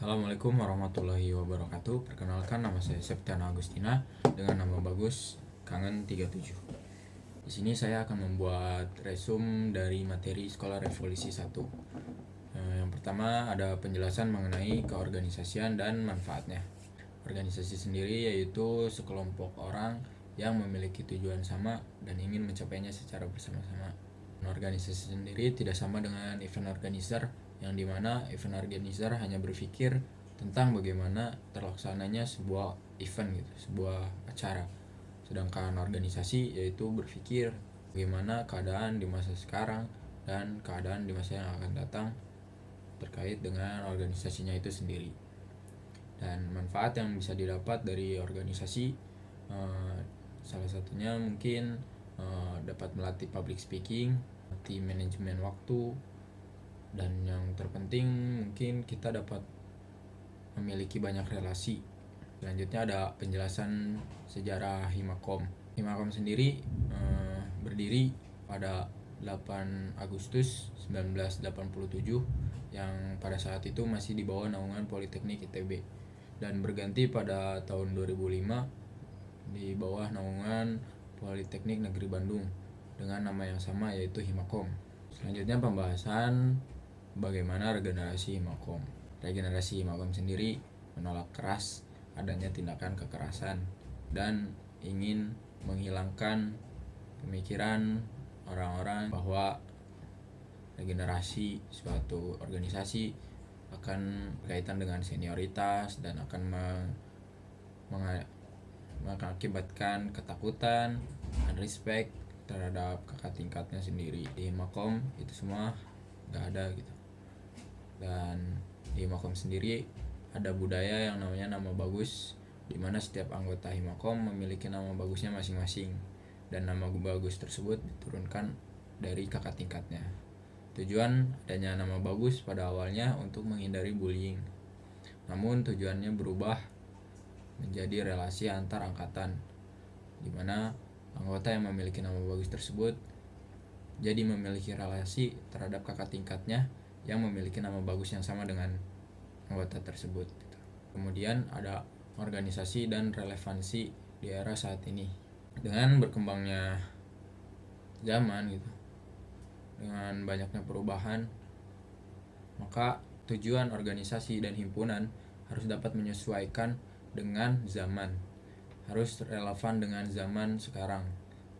Assalamualaikum warahmatullahi wabarakatuh. Perkenalkan, nama saya Septiana Agustina dengan nama bagus Kangen 37. Di sini saya akan membuat resume dari materi Sekolah Revolusi 1. Yang pertama ada penjelasan mengenai keorganisasian dan manfaatnya. Organisasi sendiri yaitu sekelompok orang yang memiliki tujuan sama dan ingin mencapainya secara bersama-sama. Organisasi sendiri tidak sama dengan event organizer, yang dimana event organizer hanya berpikir tentang bagaimana terlaksananya sebuah event gitu, sebuah acara. Sedangkan organisasi yaitu berpikir bagaimana keadaan di masa sekarang dan keadaan di masa yang akan datang terkait dengan organisasinya itu sendiri. Dan manfaat yang bisa didapat dari organisasi, salah satunya mungkin dapat melatih public speaking, melatih manajemen waktu, dan yang terpenting mungkin kita dapat memiliki banyak relasi. Selanjutnya ada penjelasan sejarah Himakom. Himakom sendiri berdiri pada 8 Agustus 1987 yang pada saat itu masih di bawah naungan Politeknik ITB, dan berganti pada tahun 2005 di bawah naungan Politeknik Negeri Bandung dengan nama yang sama yaitu Himakom. Selanjutnya pembahasan bagaimana regenerasi Himakom. Regenerasi Himakom sendiri menolak keras adanya tindakan kekerasan dan ingin menghilangkan pemikiran orang-orang bahwa regenerasi suatu organisasi akan berkaitan dengan senioritas dan akan mengakibatkan ketakutan dan respect terhadap kakak tingkatnya sendiri. Di Himakom itu semua gak ada gitu. Dan di Himakom sendiri ada budaya yang namanya nama bagus, di mana setiap anggota Himakom memiliki nama bagusnya masing-masing, dan nama bagus tersebut diturunkan dari kakak tingkatnya. Tujuan adanya nama bagus pada awalnya untuk menghindari bullying, namun tujuannya berubah menjadi relasi antar angkatan, di mana anggota yang memiliki nama bagus tersebut jadi memiliki relasi terhadap kakak tingkatnya yang memiliki nama bagus yang sama dengan anggota tersebut. Kemudian ada organisasi dan relevansi di era saat ini. Dengan berkembangnya zaman gitu, dengan banyaknya perubahan, maka tujuan organisasi dan himpunan harus dapat menyesuaikan dengan zaman, harus relevan dengan zaman sekarang,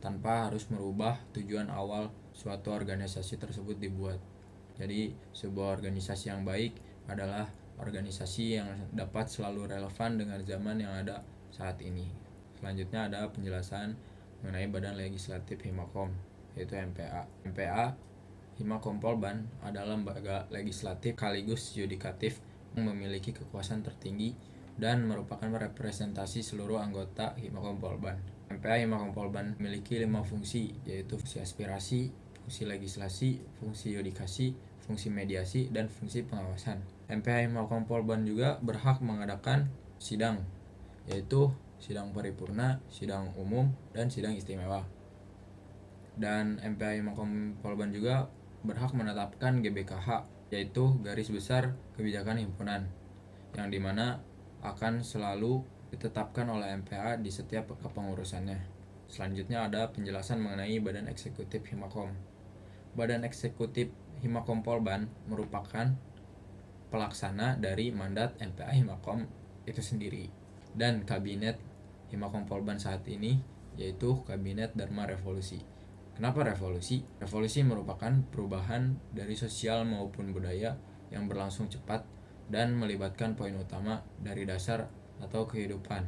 tanpa harus merubah tujuan awal suatu organisasi tersebut dibuat. Jadi sebuah organisasi yang baik adalah organisasi yang dapat selalu relevan dengan zaman yang ada saat ini. Selanjutnya ada penjelasan mengenai Badan Legislatif Himakom, yaitu MPA. MPA Himakom Polban adalah lembaga legislatif sekaligus yudikatif yang memiliki kekuasaan tertinggi dan merupakan representasi seluruh anggota Himakom Polban. MPA Himakom Polban memiliki 5 fungsi, yaitu fungsi aspirasi, fungsi legislasi, fungsi yudikasi, fungsi mediasi, dan fungsi pengawasan. MPA Himakom Polban juga berhak mengadakan sidang, yaitu sidang paripurna, sidang umum, dan sidang istimewa. Dan MPA Himakom Polban juga berhak menetapkan GBKH, yaitu garis besar kebijakan himpunan, yang dimana akan selalu ditetapkan oleh MPA di setiap kepengurusannya. Selanjutnya ada penjelasan mengenai Badan Eksekutif Himakom. Badan Eksekutif Himakom Polban merupakan pelaksana dari mandat MPA Himakom itu sendiri. Dan Kabinet Himakom Polban saat ini yaitu Kabinet Dharma Revolusi. Kenapa revolusi? Revolusi merupakan perubahan dari sosial maupun budaya yang berlangsung cepat dan melibatkan poin utama dari dasar atau kehidupan.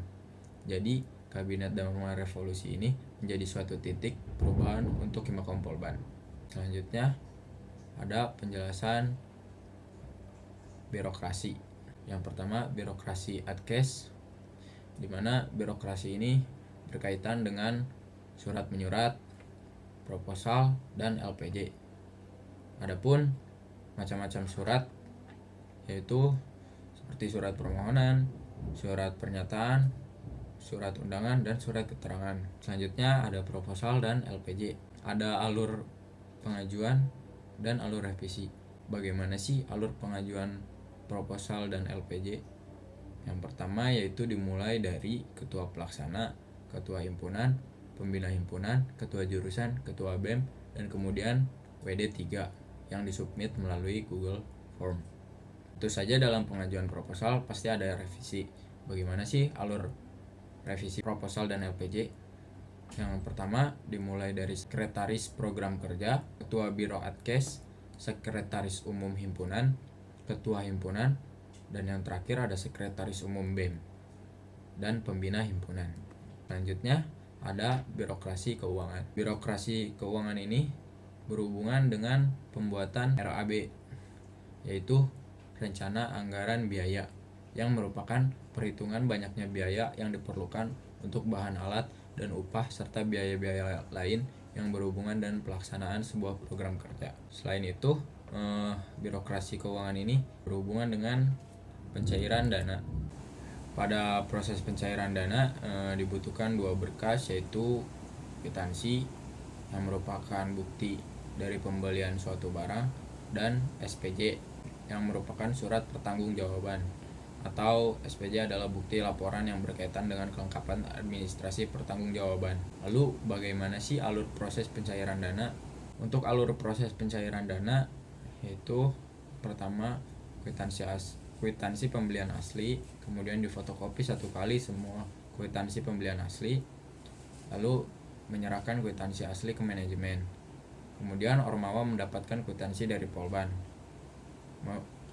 Jadi Kabinet Dharma Revolusi ini menjadi suatu titik perubahan untuk Himakom Polban. Selanjutnya ada penjelasan birokrasi. Yang pertama, birokrasi adkes, di mana birokrasi ini berkaitan dengan surat menyurat, proposal, dan LPJ. Adapun macam-macam surat yaitu seperti surat permohonan, surat pernyataan, surat undangan, dan surat keterangan. Selanjutnya ada proposal dan LPJ. Ada alur pengajuan dan alur revisi. Bagaimana sih alur pengajuan proposal dan LPJ. Yang pertama yaitu dimulai dari ketua pelaksana, ketua himpunan, pembina himpunan, ketua jurusan, ketua BEM, dan kemudian WD3 yang disubmit melalui Google Form. Itu saja dalam pengajuan proposal pasti ada revisi. Bagaimana sih alur revisi proposal dan LPJ? Yang pertama dimulai dari sekretaris program kerja, ketua biro adkes, sekretaris umum himpunan, ketua himpunan, dan yang terakhir ada sekretaris umum BEM dan pembina himpunan. Selanjutnya ada birokrasi keuangan. Birokrasi keuangan ini berhubungan dengan pembuatan RAB, yaitu rencana anggaran biaya, yang merupakan perhitungan banyaknya biaya yang diperlukan untuk bahan alat dan upah serta biaya-biaya lain yang berhubungan dengan pelaksanaan sebuah program kerja. Selain itu, birokrasi keuangan ini berhubungan dengan pencairan dana. Pada proses pencairan dana dibutuhkan 2 berkas, yaitu kwitansi yang merupakan bukti dari pembelian suatu barang dan SPJ yang merupakan surat pertanggungjawaban, atau SPJ adalah bukti laporan yang berkaitan dengan kelengkapan administrasi pertanggungjawaban. Lalu bagaimana sih alur proses pencairan dana? Untuk alur proses pencairan dana yaitu pertama kwitansi pembelian asli, kemudian difotokopi 1 kali semua kwitansi pembelian asli, lalu menyerahkan kwitansi asli ke manajemen. Kemudian Ormawa mendapatkan kwitansi dari Polban.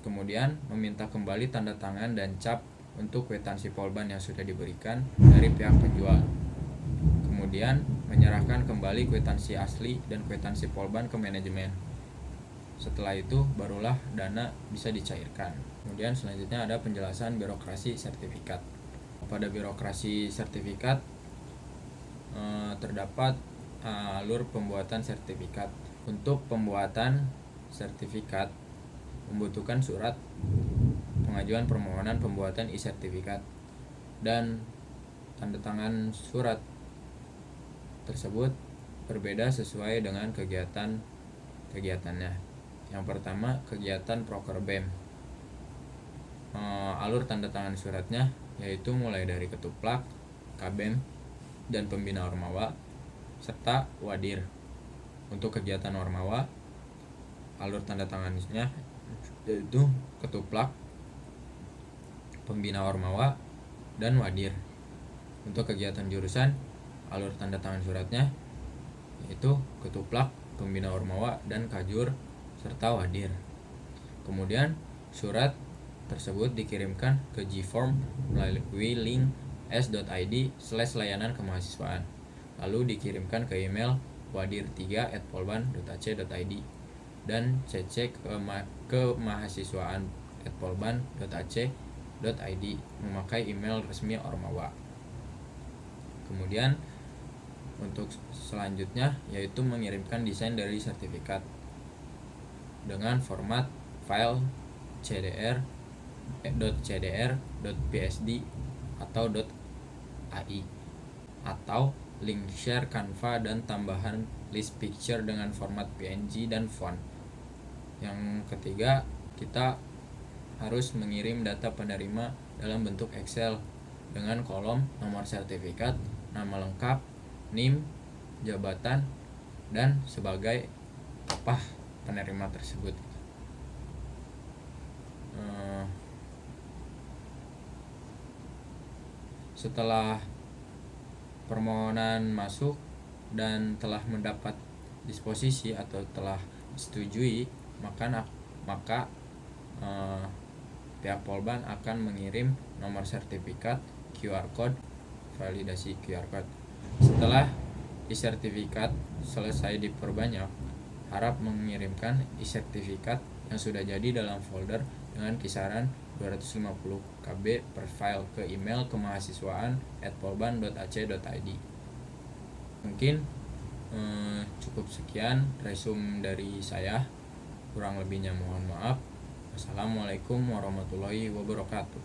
Kemudian meminta kembali tanda tangan dan cap untuk kwitansi Polban yang sudah diberikan dari pihak penjual. Kemudian menyerahkan kembali kwitansi asli dan kwitansi Polban ke manajemen. Setelah itu barulah dana bisa dicairkan. Kemudian selanjutnya ada penjelasan birokrasi sertifikat. Pada birokrasi sertifikat terdapat alur pembuatan sertifikat. Untuk pembuatan sertifikat membutuhkan surat pengajuan permohonan pembuatan e-sertifikat dan tanda tangan surat tersebut berbeda sesuai dengan kegiatannya. Yang pertama, kegiatan proker BEM. Alur tanda tangan suratnya yaitu mulai dari ketuplak, KBEM, dan pembina Ormawa serta Wadir. Untuk kegiatan Ormawa, alur tanda tangannya yaitu ketuplak, pembina Ormawa, dan Wadir. Untuk kegiatan jurusan, alur tanda tangan suratnya yaitu ketuplak, pembina Ormawa, dan Kajur serta Wadir. Kemudian surat tersebut dikirimkan ke Gform melalui link s.id/layanan kemahasiswaan, lalu dikirimkan ke email wadir3@polban.ac.id dan cc ke mahasiswaan@polban.ac.id memakai email resmi Ormawa. Kemudian untuk selanjutnya yaitu mengirimkan desain dari sertifikat dengan format file CDR, .psd atau .ai, atau link share Canva dan tambahan list picture dengan format PNG dan font. Yang ketiga, kita harus mengirim data penerima dalam bentuk Excel dengan kolom nomor sertifikat, nama lengkap, NIM, jabatan, dan sebagai apa penerima tersebut. Setelah permohonan masuk dan telah mendapat disposisi atau telah disetujui, maka pihak Polban akan mengirim nomor sertifikat, QR code, validasi QR code. Setelah e-sertifikat selesai diperbanyak, harap mengirimkan e-sertifikat yang sudah jadi dalam folder dengan kisaran 250 KB per file ke email kemahasiswaan@polban.ac.id. Mungkin cukup sekian resume dari saya, kurang lebihnya mohon maaf. Wassalamualaikum warahmatullahi wabarakatuh.